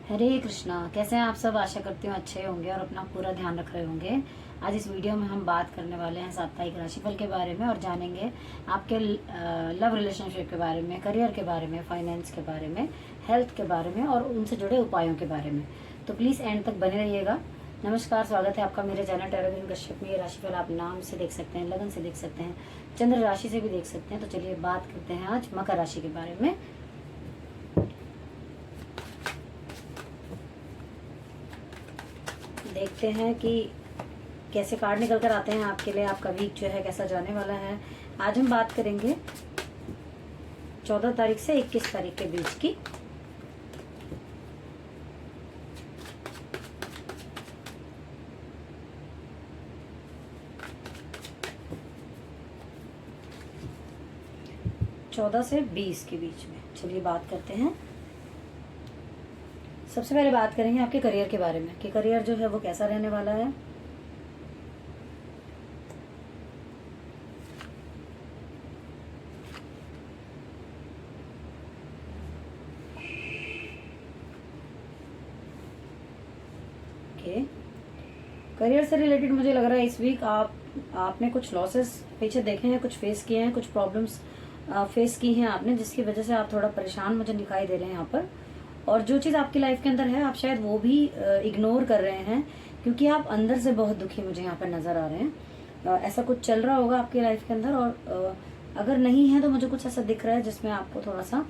हरे कृष्णा। कैसे हैं आप सब? आशा करती हूँ अच्छे होंगे और अपना पूरा ध्यान रख रहे होंगे। आज इस वीडियो में हम बात करने वाले हैं साप्ताहिक राशिफल के बारे में और जानेंगे आपके लव रिलेशनशिप के बारे में, करियर के बारे में, फाइनेंस के बारे में, हेल्थ के बारे में और उनसे जुड़े उपायों के बारे में। तो प्लीज़ एंड तक बने रहिएगा। नमस्कार, स्वागत है आपका मेरे चैनल टेराविन कश्यप में। ये राशिफल आप नाम से देख सकते हैं, लगन से देख सकते हैं, चंद्र राशि से भी देख सकते हैं। तो चलिए बात करते हैं आज मकर राशि के बारे में। देखते हैं कि कैसे कार्ड निकल कर आते हैं आपके लिए। आपका वीक जो है कैसा जाने वाला है। आज हम बात करेंगे 14 तारीख से 21 तारीख के बीच की। चौदह से 20 के बीच में चलिए बात करते हैं। सबसे पहले बात करेंगे आपके करियर के बारे में कि करियर जो है वो कैसा रहने वाला है। ओके, करियर से रिलेटेड मुझे लग रहा है इस वीक आपने कुछ लॉसेस पीछे देखे हैं, कुछ फेस किए हैं, कुछ प्रॉब्लम्स फेस की हैं आपने, जिसकी वजह से आप थोड़ा परेशान मुझे दिखाई दे रहे हैं यहाँ पर। और जो चीज़ आपकी लाइफ के अंदर है आप शायद वो भी इग्नोर कर रहे हैं, क्योंकि आप अंदर से बहुत दुखी मुझे यहाँ पर नजर आ रहे हैं। ऐसा कुछ चल रहा होगा आपकी लाइफ के अंदर, और अगर नहीं है तो मुझे कुछ ऐसा दिख रहा है जिसमें आपको थोड़ा सा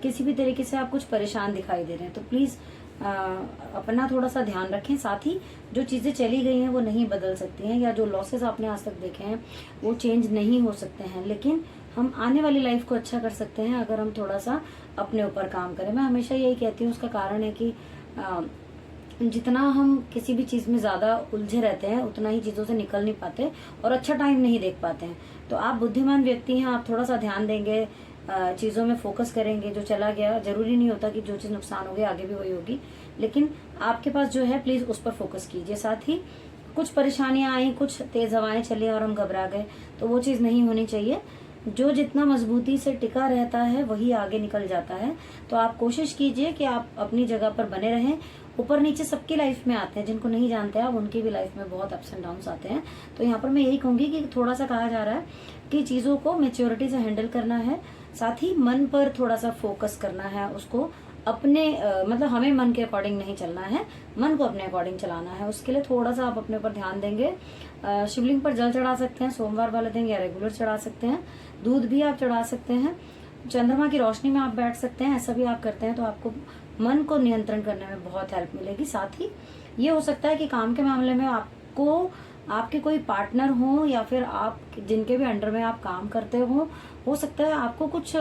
किसी भी तरीके से आप कुछ परेशान दिखाई दे रहे हैं। तो प्लीज़ अपना थोड़ा सा ध्यान रखें। साथ ही जो चीज़ें चली गई हैं वो नहीं बदल सकती हैं, या जो लॉसेस आपने आज तक देखे हैं वो चेंज नहीं हो सकते हैं, लेकिन हम आने वाली लाइफ को अच्छा कर सकते हैं अगर हम थोड़ा सा अपने ऊपर काम करें। मैं हमेशा यही कहती हूँ, उसका कारण है कि जितना हम किसी भी चीज़ में ज़्यादा उलझे रहते हैं उतना ही चीज़ों से निकल नहीं पाते और अच्छा टाइम नहीं देख पाते हैं। तो आप बुद्धिमान व्यक्ति हैं, आप थोड़ा सा ध्यान देंगे, चीज़ों में फोकस करेंगे। जो चला गया, जरूरी नहीं होता कि जो चीज़ नुकसान होगी आगे भी वही होगी, लेकिन आपके पास जो है प्लीज़ उस पर फोकस कीजिए। साथ ही कुछ परेशानियां आई, कुछ तेज हवाएं चली और हम घबरा गए, तो वो चीज़ नहीं होनी चाहिए। जो जितना मजबूती से टिका रहता है वही आगे निकल जाता है। तो आप कोशिश कीजिए कि आप अपनी जगह पर बने रहें। ऊपर नीचे सबकी लाइफ में आते हैं, जिनको नहीं जानते आप उनकी भी लाइफ में बहुत अप्स एंड डाउन्स आते हैं। तो यहाँ पर मैं यही कहूंगी कि थोड़ा सा कहा जा रहा है कि चीज़ों को मेच्योरिटी से हैंडल करना है। साथ ही मन पर थोड़ा सा फोकस करना है, उसको अपने मतलब हमें मन के अकॉर्डिंग नहीं चलना है, मन को अपने अकॉर्डिंग चलाना है। उसके लिए थोड़ा सा आप अपने ऊपर ध्यान देंगे। शिवलिंग पर जल चढ़ा सकते हैं सोमवार वाले दिन, या रेगुलर चढ़ा सकते हैं। दूध भी आप चढ़ा सकते हैं। चंद्रमा की रोशनी में आप बैठ सकते हैं। ऐसा भी आप करते हैं तो आपको मन को नियंत्रण करने में बहुत हेल्प मिलेगी। साथ ही ये हो सकता है कि काम के मामले में आपको आपके कोई पार्टनर हो या फिर आप जिनके भी अंडर में आप काम करते हो सकता है आपको कुछ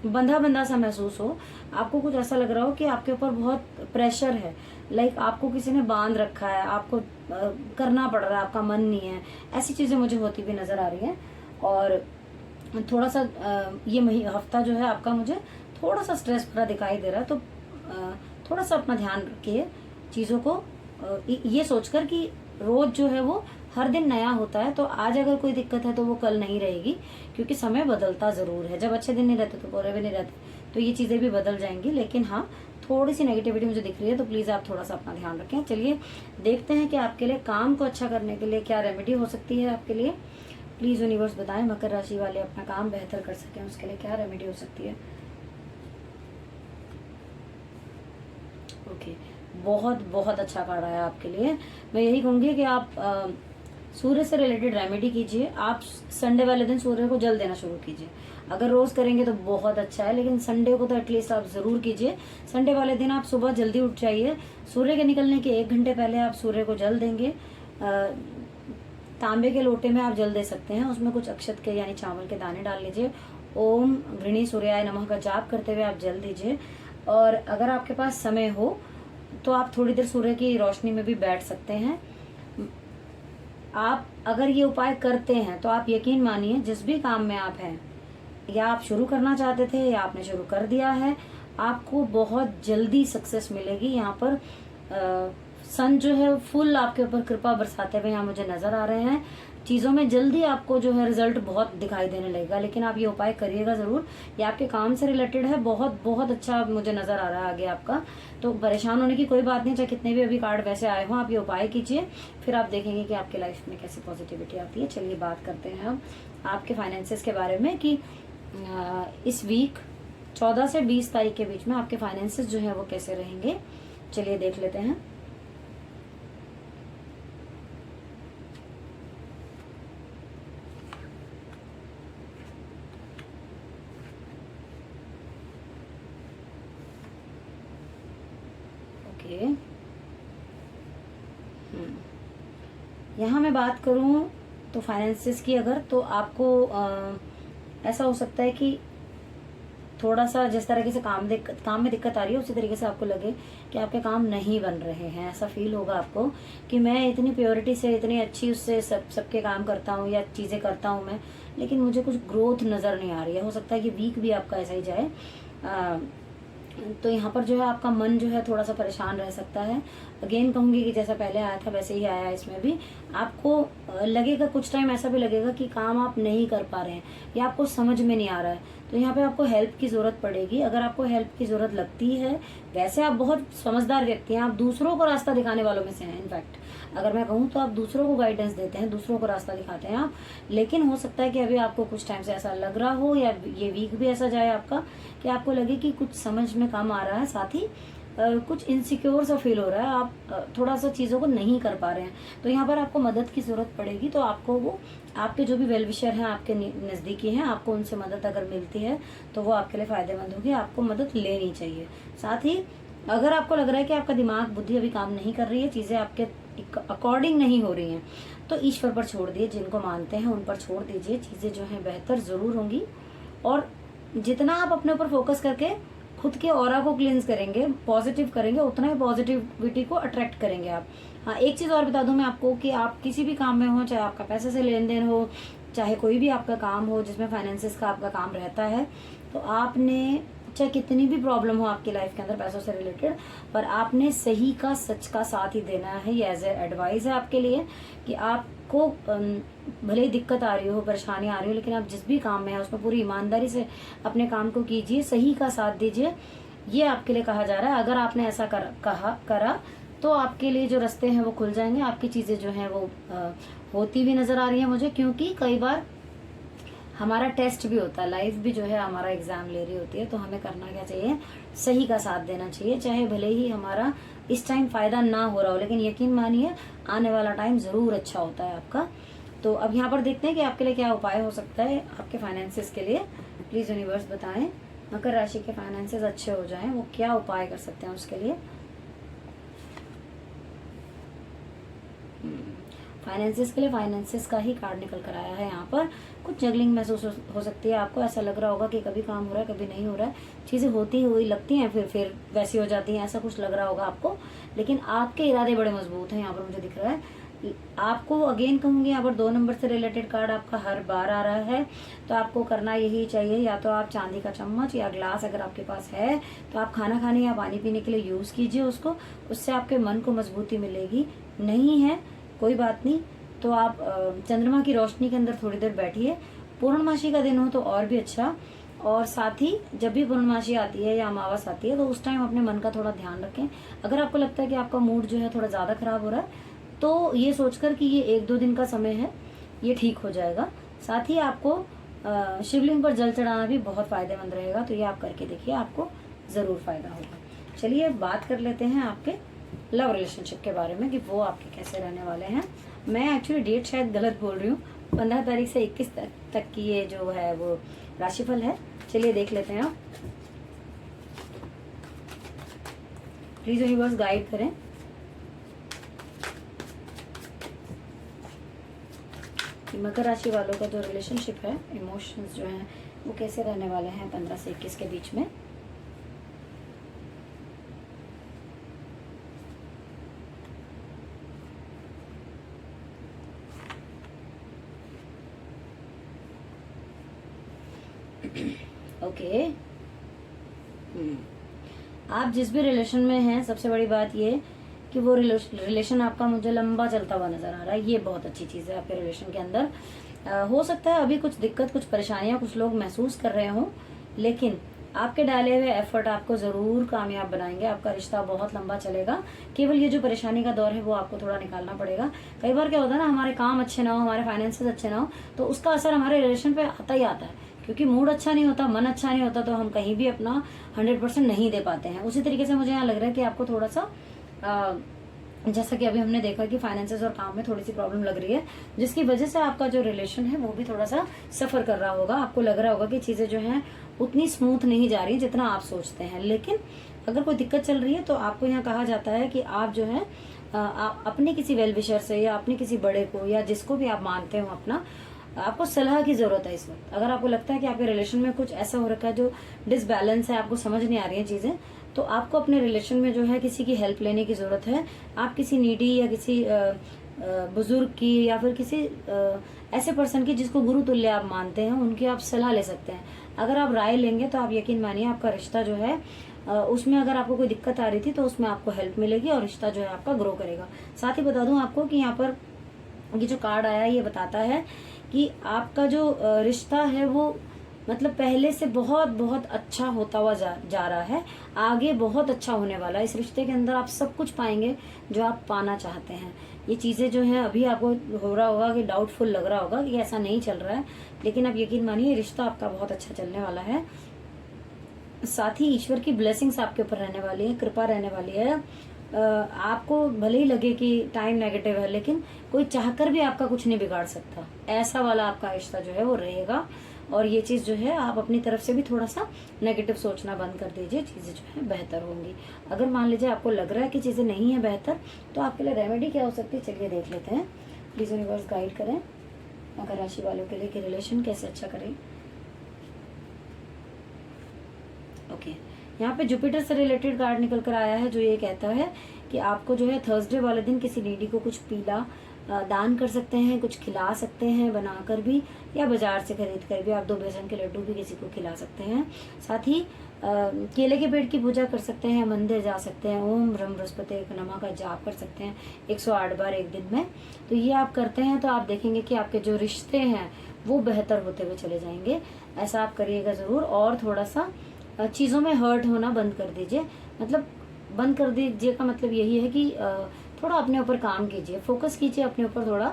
बंधा बंधा सा महसूस हो। आपको कुछ ऐसा लग रहा हो कि आपके ऊपर बहुत प्रेशर है, लाइक आपको किसी ने बांध रखा है, आपको करना पड़ रहा है, आपका मन नहीं है। ऐसी चीजें मुझे होती भी नजर आ रही हैं। और थोड़ा सा ये हफ्ता जो है आपका मुझे थोड़ा सा स्ट्रेस भरा दिखाई दे रहा है। तो थोड़ा सा अपना ध्यान रखिए चीज़ों को, ये सोचकर कि रोज जो है वो हर दिन नया होता है। तो आज अगर कोई दिक्कत है तो वो कल नहीं रहेगी, क्योंकि समय बदलता जरूर है। जब अच्छे दिन नहीं रहते तो बुरे भी नहीं रहते, तो ये चीज़ें भी बदल जाएंगी। लेकिन हाँ, थोड़ी सी नेगेटिविटी मुझे दिख रही है, तो प्लीज़ आप थोड़ा सा अपना ध्यान रखें। चलिए देखते हैं कि आपके लिए काम को अच्छा करने के लिए क्या रेमेडी हो सकती है आपके लिए। प्लीज़ यूनिवर्स बताएं, मकर राशि वाले अपना काम बेहतर कर सकें उसके लिए क्या रेमेडी हो सकती है। ओके, बहुत बहुत अच्छा कार्ड आया आपके लिए। मैं यही कहूँगी कि आप सूर्य से रिलेटेड रेमेडी कीजिए। आप संडे वाले दिन सूर्य को जल देना शुरू कीजिए। अगर रोज करेंगे तो बहुत अच्छा है, लेकिन संडे को तो एटलीस्ट आप जरूर कीजिए। संडे वाले दिन आप सुबह जल्दी उठ जाइए, सूर्य के निकलने के 1 घंटे पहले आप सूर्य को जल देंगे। तांबे के लोटे में आप जल दे सकते हैं, उसमें कुछ अक्षत के यानी चावल के दाने डाल लीजिए। ओम गृणी सूर्याय नमः का जाप करते हुए आप जल दीजिए। और अगर आपके पास समय हो तो आप थोड़ी देर सूर्य की रोशनी में भी बैठ सकते हैं। आप अगर ये उपाय करते हैं तो आप यकीन मानिए, जिस भी काम में आप हैं, या आप शुरू करना चाहते थे या आपने शुरू कर दिया है, आपको बहुत जल्दी सक्सेस मिलेगी। यहाँ पर सन जो है फुल आपके ऊपर कृपा बरसाते हुए यहाँ मुझे नजर आ रहे हैं। चीज़ों में जल्दी आपको जो है रिजल्ट बहुत दिखाई देने लगेगा। लेकिन आप ये उपाय करिएगा ज़रूर। ये आपके काम से रिलेटेड है, बहुत बहुत अच्छा मुझे नज़र आ रहा है आगे आपका। तो परेशान होने की कोई बात नहीं, चाहे कितने भी अभी कार्ड वैसे आए हों, आप ये उपाय कीजिए, फिर आप देखेंगे कि आपके लाइफ में कैसी पॉजिटिविटी आती है। चलिए बात करते हैं हम आपके फाइनेंसिस के बारे में कि इस वीक 14 से 20 तारीख के बीच में आपके फाइनेंसिस जो है वो कैसे रहेंगे। चलिए देख लेते हैं। ओके, यहाँ मैं बात करूँ तो फाइनेंसिस की अगर, तो आपको ऐसा हो सकता है कि थोड़ा सा जिस तरीके से काम में दिक्कत आ रही है, उसी तरीके से आपको लगे कि आपके काम नहीं बन रहे हैं। ऐसा फील होगा आपको कि मैं इतनी प्योरिटी से, इतनी अच्छी उससे सबके काम करता हूँ या चीज़ें करता हूँ मैं, लेकिन मुझे कुछ ग्रोथ नज़र नहीं आ रही है। हो सकता है कि वीक भी आपका ऐसा ही जाए। तो यहाँ पर जो है आपका मन जो है थोड़ा सा परेशान रह सकता है। अगेन कहूँगी कि जैसा पहले आया था वैसे ही आया है इसमें भी। आपको लगेगा कुछ टाइम ऐसा भी लगेगा कि काम आप नहीं कर पा रहे हैं या आपको समझ में नहीं आ रहा है। तो यहाँ पे आपको हेल्प की ज़रूरत पड़ेगी। अगर आपको हेल्प की ज़रूरत लगती है, वैसे आप बहुत समझदार व्यक्ति हैं, आप दूसरों को रास्ता दिखाने वालों में से हैं। इनफैक्ट अगर मैं कहूँ तो आप दूसरों को गाइडेंस देते हैं, दूसरों को रास्ता दिखाते हैं आप। लेकिन हो सकता है कि अभी आपको कुछ टाइम से ऐसा लग रहा हो, या ये वीक भी ऐसा जाए आपका कि आपको लगे कि कुछ समझ में कम आ रहा है, साथ ही कुछ इनसिक्योर सा फील हो रहा है, आप थोड़ा सा चीज़ों को नहीं कर पा रहे हैं। तो यहाँ पर आपको मदद की ज़रूरत पड़ेगी। तो आपको वो आपके जो भी वेल विशर हैं, आपके नज़दीकी हैं, आपको उनसे मदद अगर मिलती है तो वो आपके लिए फ़ायदेमंद होगी। आपको मदद लेनी चाहिए। साथ ही अगर आपको लग रहा है कि आपका दिमाग बुद्धि अभी काम नहीं कर रही है, चीज़ें आपके अकॉर्डिंग नहीं हो रही हैं, तो ईश्वर पर छोड़ दिए, जिनको मानते हैं उन पर छोड़ दीजिए। चीज़ें जो हैं बेहतर ज़रूर होंगी। और जितना आप अपने ऊपर फोकस करके खुद के ऑरा को क्लींस करेंगे, पॉजिटिव करेंगे, उतना ही पॉजिटिविटी को अट्रैक्ट करेंगे आप। हाँ, एक चीज़ और बता दूं मैं आपको कि आप किसी भी काम में हो, चाहे आपका पैसे से लेन देन हो, चाहे कोई भी आपका काम हो जिसमें फाइनेंसिस का आपका काम रहता है, तो आपने चाहे कितनी भी प्रॉब्लम हो आपकी लाइफ के अंदर पैसों से रिलेटेड, पर आपने सही का सच का साथ ही देना है। ये एज ए एडवाइस है आपके लिए कि आपको भले ही दिक्कत आ रही हो, परेशानी आ रही हो, लेकिन आप जिस भी काम में है उसमें पूरी ईमानदारी से अपने काम को कीजिए, सही का साथ दीजिए। ये आपके लिए कहा जा रहा है। अगर आपने ऐसा करा तो आपके लिए जो रास्ते हैं वो खुल जाएंगे। आपकी चीज़ें जो हैं वो होती भी नज़र आ रही हैं मुझे, क्योंकि कई बार हमारा टेस्ट भी होता है, लाइफ भी जो है हमारा एग्जाम ले रही होती है। तो हमें करना क्या चाहिए, सही का साथ देना चाहिए, चाहे भले ही हमारा इस टाइम फ़ायदा ना हो रहा हो, लेकिन यकीन मानिए आने वाला टाइम ज़रूर अच्छा होता है आपका। तो अब यहाँ पर देखते हैं कि आपके लिए क्या उपाय हो सकता है आपके फाइनेंसिस के लिए। प्लीज़ यूनिवर्स बताएं, मकर राशि के फाइनेंसिस अच्छे हो जाएं, वो क्या उपाय कर सकते हैं उसके लिए। फाइनेंसिस के लिए फाइनेंसिस का ही कार्ड निकल कर आया है। यहाँ पर कुछ जगलिंग महसूस हो सकती है आपको। ऐसा लग रहा होगा कि कभी काम हो रहा है, कभी नहीं हो रहा है, चीज़ें होती हुई लगती हैं, फिर वैसी हो जाती हैं, ऐसा कुछ लग रहा होगा आपको। लेकिन आपके इरादे बड़े मजबूत हैं, यहाँ पर मुझे दिख रहा है। आपको अगेन कहूँगी, यहाँ पर 2 नंबर से रिलेटेड कार्ड आपका हर बार आ रहा है। तो आपको करना यही चाहिए, या तो आप चांदी का चम्मच या ग्लास अगर आपके पास है तो आप खाना खाने या पानी पीने के लिए यूज़ कीजिए उसको, उससे आपके मन को मजबूती मिलेगी। नहीं है कोई बात नहीं, तो आप चंद्रमा की रोशनी के अंदर थोड़ी देर बैठिए। पूर्णमासी का दिन हो तो और भी अच्छा। और साथ ही जब भी पूर्णमासी आती है या अमावस आती है तो उस टाइम अपने मन का थोड़ा ध्यान रखें। अगर आपको लगता है कि आपका मूड जो है थोड़ा ज़्यादा खराब हो रहा है, तो ये सोचकर कि ये 1-2 दिन का समय है, ये ठीक हो जाएगा। साथ ही आपको शिवलिंग पर जल चढ़ाना भी बहुत फ़ायदेमंद रहेगा। तो ये आप करके देखिए, आपको ज़रूर फ़ायदा होगा। चलिए बात कर लेते हैं आपके लव रिलेशनशिप के बारे में कि वो आपके कैसे रहने वाले हैं। मैं एक्चुअली डेट शायद गलत बोल रही हूँ, 15 तारीख से 21 तक की ये जो है वो राशिफल है। चलिए देख लेते हैं। आप प्लीज यूनिवर्स गाइड करें। मकर राशि वालों का जो रिलेशनशिप है, इमोशंस जो हैं वो कैसे रहने वाले हैं 15 से 21 के बीच में। ओके, आप जिस भी रिलेशन में हैं, सबसे बड़ी बात ये कि वो रिलेशन आपका मुझे लंबा चलता हुआ नजर आ रहा है। ये बहुत अच्छी चीज़ है आपके रिलेशन के अंदर। हो सकता है अभी कुछ दिक्कत, कुछ परेशानियां कुछ लोग महसूस कर रहे हों, लेकिन आपके डाले हुए एफर्ट आपको जरूर कामयाब बनाएंगे। आपका रिश्ता बहुत लंबा चलेगा। केवल ये जो परेशानी का दौर है वो आपको थोड़ा निकालना पड़ेगा। कई बार क्या होता है ना, हमारे काम अच्छे ना हो, हमारे फाइनेंसेस अच्छे ना हो, तो उसका असर हमारे रिलेशन पे आता ही आता है, क्योंकि मूड अच्छा नहीं होता, मन अच्छा नहीं होता, तो हम कहीं भी अपना 100% नहीं दे पाते हैं। उसी तरीके से मुझे यहाँ लग रहा है कि आपको थोड़ा सा जैसा कि अभी हमने देखा कि फाइनेंसेस और काम में थोड़ी सी प्रॉब्लम लग रही है, जिसकी वजह से आपका जो रिलेशन है वो भी थोड़ा सा सफर कर रहा होगा। आपको लग रहा होगा कि चीजें जो हैं उतनी स्मूथ नहीं जा रही जितना आप सोचते हैं। लेकिन अगर कोई दिक्कत चल रही है तो आपको यहाँ कहा जाता है कि आप जो है अपने किसी वेल विशर से या अपने किसी बड़े को या जिसको भी आप मानते हो अपना, आपको सलाह की जरूरत है इस वक्त। अगर आपको लगता है कि आपके रिलेशन में कुछ ऐसा हो रखा है जो डिसबैलेंस है, आपको समझ नहीं आ रही है चीजें, तो आपको अपने रिलेशन में जो है किसी की हेल्प लेने की जरूरत है। आप किसी नीडी या किसी बुजुर्ग की या फिर किसी ऐसे पर्सन की जिसको गुरु तुल्य आप मानते हैं, उनकी आप सलाह ले सकते हैं। अगर आप राय लेंगे तो आप यकीन मानिए आपका रिश्ता जो है उसमें अगर आपको कोई दिक्कत आ रही थी तो उसमें आपको हेल्प मिलेगी और रिश्ता जो है आपका ग्रो करेगा। साथ ही बता दूं आपको कि यहाँ पर ये जो कार्ड आया है ये बताता है कि आपका जो रिश्ता है वो मतलब पहले से बहुत बहुत अच्छा होता हुआ जा रहा है, आगे बहुत अच्छा होने वाला है। इस रिश्ते के अंदर आप सब कुछ पाएंगे जो आप पाना चाहते हैं। ये चीजें जो हैं अभी आपको हो रहा होगा कि डाउटफुल लग रहा होगा कि ऐसा नहीं चल रहा है, लेकिन आप यकीन मानिए रिश्ता आपका बहुत अच्छा चलने वाला है। साथ ही ईश्वर की ब्लेसिंग्स आपके ऊपर रहने वाली है, कृपा रहने वाली है। आपको भले ही लगे कि टाइम नेगेटिव है, लेकिन कोई चाहकर भी आपका कुछ नहीं बिगाड़ सकता, ऐसा वाला आपका रिश्ता जो है वो रहेगा। और ये चीज जो है आप अपनी तरफ से भी थोड़ा सा नेगेटिव सोचना बंद कर दीजिए, चीजें जो है बेहतर होंगी। अगर मान लीजिए आपको लग रहा है कि चीजें नहीं है बेहतर, तो आपके लिए रेमेडी क्या हो सकती है, चलिए देख लेते हैं। प्लीज यूनिवर्स गाइड करें मकर राशि वालों के लिए कि रिलेशन कैसे अच्छा करें। ओके, यहाँ पे जुपिटर से रिलेटेड कार्ड निकल कर आया है जो ये कहता है कि आपको जो है थर्सडे वाले दिन किसी नीडी को कुछ पीला दान कर सकते हैं, कुछ खिला सकते हैं बनाकर भी, या बाजार से खरीद कर भी। आप 2 बेसन के लड्डू भी किसी को खिला सकते हैं। साथ ही केले के पेड़ की पूजा कर सकते हैं, मंदिर जा सकते हैं, ओम ब्रह्म बृहस्पति नमः का जाप कर सकते हैं 108 बार एक दिन में। तो ये आप करते हैं तो आप देखेंगे कि आपके जो रिश्ते हैं वो बेहतर होते हुए चले जाएंगे। ऐसा आप करिएगा जरूर। और थोड़ा सा चीज़ों में हर्ट होना बंद कर दीजिए। मतलब बंद कर दीजिए का मतलब यही है कि थोड़ा अपने ऊपर काम कीजिए, फोकस कीजिए अपने ऊपर थोड़ा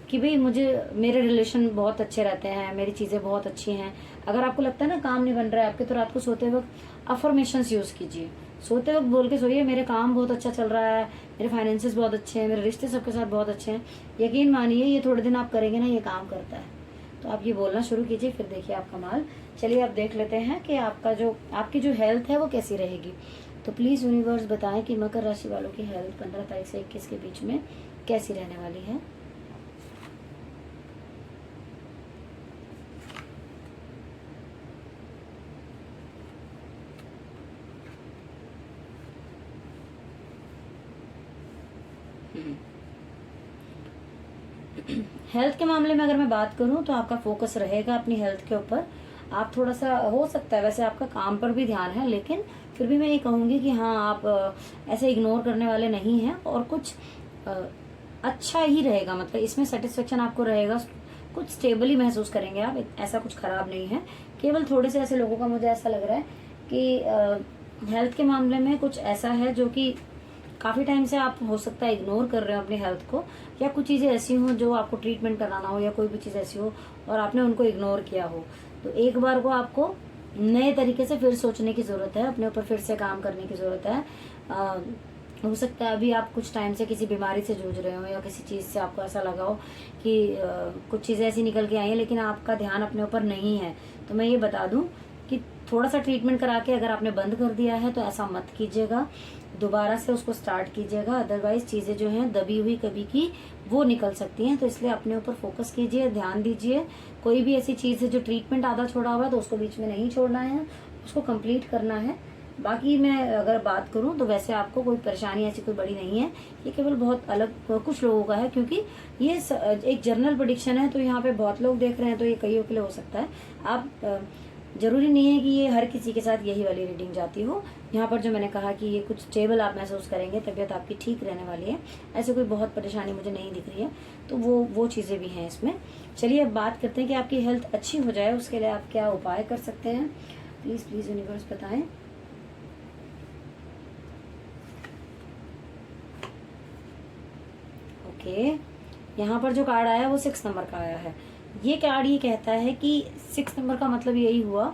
कि भाई मेरे रिलेशन बहुत अच्छे रहते हैं, मेरी चीज़ें बहुत अच्छी हैं। अगर आपको लगता है ना काम नहीं बन रहा है आपके, तो रात को सोते वक्त अफर्मेशंस यूज़ कीजिए। सोते वक्त बोल के सोइए, मेरे काम बहुत अच्छा चल रहा है, मेरे फाइनेंसेस बहुत अच्छे हैं, मेरे रिश्ते सबके साथ बहुत अच्छे हैं। यकीन मानिए ये थोड़े दिन आप करेंगे ना, ये काम करता है। तो आप ये बोलना शुरू कीजिए, फिर देखिए आप कमाल। चलिए आप देख लेते हैं कि आपकी जो हेल्थ है वो कैसी रहेगी। तो प्लीज़ यूनिवर्स बताएं कि मकर राशि वालों की हेल्थ 15 तारीख से 21 के बीच में कैसी रहने वाली है। हेल्थ के मामले में अगर मैं बात करूं तो आपका फोकस रहेगा अपनी हेल्थ के ऊपर। आप थोड़ा सा हो सकता है, वैसे आपका काम पर भी ध्यान है, लेकिन फिर भी मैं ये कहूंगी कि हाँ आप ऐसे इग्नोर करने वाले नहीं हैं और कुछ अच्छा ही रहेगा। मतलब इसमें सेटिस्फेक्शन आपको रहेगा, कुछ स्टेबल ही महसूस करेंगे आप, ऐसा कुछ खराब नहीं है। केवल थोड़े से ऐसे लोगों का मुझे ऐसा लग रहा है कि हेल्थ के मामले में कुछ ऐसा है जो कि काफ़ी टाइम से आप हो सकता है इग्नोर कर रहे हो अपनी हेल्थ को, या कुछ चीज़ें ऐसी हो जो आपको ट्रीटमेंट कराना हो या कोई भी चीज़ ऐसी हो और आपने उनको इग्नोर किया हो। तो एक बार को आपको नए तरीके से फिर सोचने की ज़रूरत है, अपने ऊपर फिर से काम करने की ज़रूरत है। हो सकता है अभी आप कुछ टाइम से किसी बीमारी से जूझ रहे हो या किसी चीज़ से आपको ऐसा लगा हो कि कुछ चीज़ें ऐसी निकल के आई हैं लेकिन आपका ध्यान अपने ऊपर नहीं है। तो मैं ये बता दूं कि थोड़ा सा ट्रीटमेंट करा के अगर आपने बंद कर दिया है तो ऐसा मत कीजिएगा, दोबारा से उसको स्टार्ट कीजिएगा। अदरवाइज चीज़ें जो हैं दबी हुई कभी की वो निकल सकती हैं। तो इसलिए अपने ऊपर फोकस कीजिए, ध्यान दीजिए। कोई भी ऐसी चीज़ है जो ट्रीटमेंट आधा छोड़ा हुआ है तो उसको बीच में नहीं छोड़ना है, उसको कंप्लीट करना है। बाकी मैं अगर बात करूं तो वैसे आपको कोई परेशानी ऐसी कोई बड़ी नहीं है। ये केवल बहुत अलग कुछ लोगों का है, क्योंकि ये एक जनरल प्रेडिक्शन है तो यहाँ पे बहुत लोग देख रहे हैं तो ये कईयों के लिए हो सकता है। आप जरूरी नहीं है कि ये हर किसी के साथ यही वाली रीडिंग जाती हो। यहाँ पर जो मैंने कहा कि ये कुछ स्टेबल आप महसूस करेंगे, तबीयत आपकी ठीक रहने वाली है, ऐसे कोई बहुत परेशानी मुझे नहीं दिख रही है, तो वो चीज़ें भी हैं इसमें। चलिए अब बात करते हैं कि आपकी हेल्थ अच्छी हो जाए उसके लिए आप क्या उपाय कर सकते हैं। प्लीज़ प्लीज़ यूनिवर्स बताएं। ओके, यहाँ पर जो कार्ड आया है वो 6 नंबर का आया है। ये कार्ड ये कहता है कि 6 नंबर का मतलब यही हुआ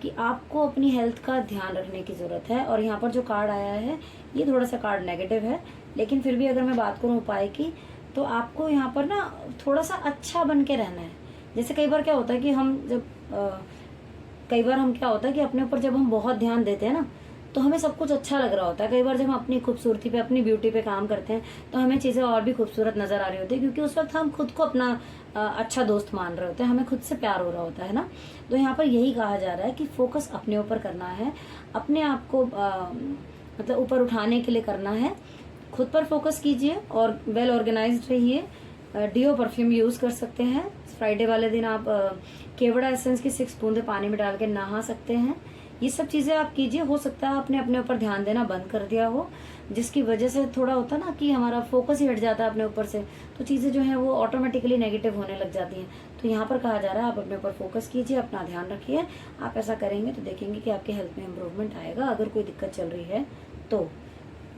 कि आपको अपनी हेल्थ का ध्यान रखने की ज़रूरत है। और यहाँ पर जो कार्ड आया है ये थोड़ा सा कार्ड नेगेटिव है, लेकिन फिर भी अगर मैं बात करूँ उपाय की, तो आपको यहाँ पर ना थोड़ा सा अच्छा बन के रहना है। जैसे कई बार क्या होता है कि क्या होता है कि अपने ऊपर जब हम बहुत ध्यान देते हैं ना, तो हमें सब कुछ अच्छा लग रहा होता है। कई बार जब हम अपनी खूबसूरती पे, अपनी ब्यूटी पे काम करते हैं, तो हमें चीज़ें और भी खूबसूरत नज़र आ रही होती है, क्योंकि उस वक्त हम खुद को अपना अच्छा दोस्त मान रहे होते हैं, हमें खुद से प्यार हो रहा होता है ना। तो यहाँ पर यही कहा जा रहा है कि फोकस अपने ऊपर करना है, अपने आप को मतलब ऊपर उठाने के लिए करना है। खुद पर फोकस कीजिए और वेल ऑर्गेनाइज्ड रहिए। डिओ परफ्यूम यूज़ कर सकते हैं। फ्राइडे वाले दिन आप केवड़ा एसेंस की 6 बूंदे पानी में डाल के नहा सकते हैं। ये सब चीज़ें आप कीजिए। हो सकता है आपने अपने ऊपर ध्यान देना बंद कर दिया हो, जिसकी वजह से थोड़ा होता ना कि हमारा फोकस ही हट जाता है अपने ऊपर से, तो चीज़ें जो हैं वो ऑटोमेटिकली नेगेटिव होने लग जाती हैं। तो यहाँ पर कहा जा रहा है आप अपने ऊपर फोकस कीजिए, अपना ध्यान रखिए। आप ऐसा करेंगे तो देखेंगे कि आपके हेल्थ में इम्प्रूवमेंट आएगा, अगर कोई दिक्कत चल रही है तो।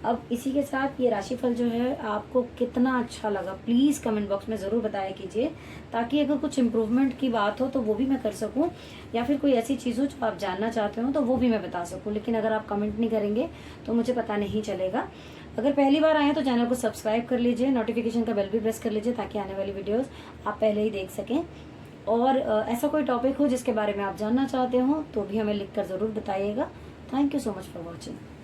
अब इसी के साथ ये राशिफल जो है आपको कितना अच्छा लगा प्लीज़ कमेंट बॉक्स में ज़रूर बताया कीजिए, ताकि अगर कुछ इम्प्रूवमेंट की बात हो तो वो भी मैं कर सकूं, या फिर कोई ऐसी चीज़ हो जो आप जानना चाहते हो तो वो भी मैं बता सकूं। लेकिन अगर आप कमेंट नहीं करेंगे तो मुझे पता नहीं चलेगा। अगर पहली बार आए तो चैनल को सब्सक्राइब कर लीजिए, नोटिफिकेशन का बेल भी प्रेस कर लीजिए, ताकि आने वाली वीडियोज़ आप पहले ही देख सकें। और ऐसा कोई टॉपिक हो जिसके बारे में आप जानना चाहते हो तो भी हमें लिख कर ज़रूर बताइएगा। Thank you so much for watching.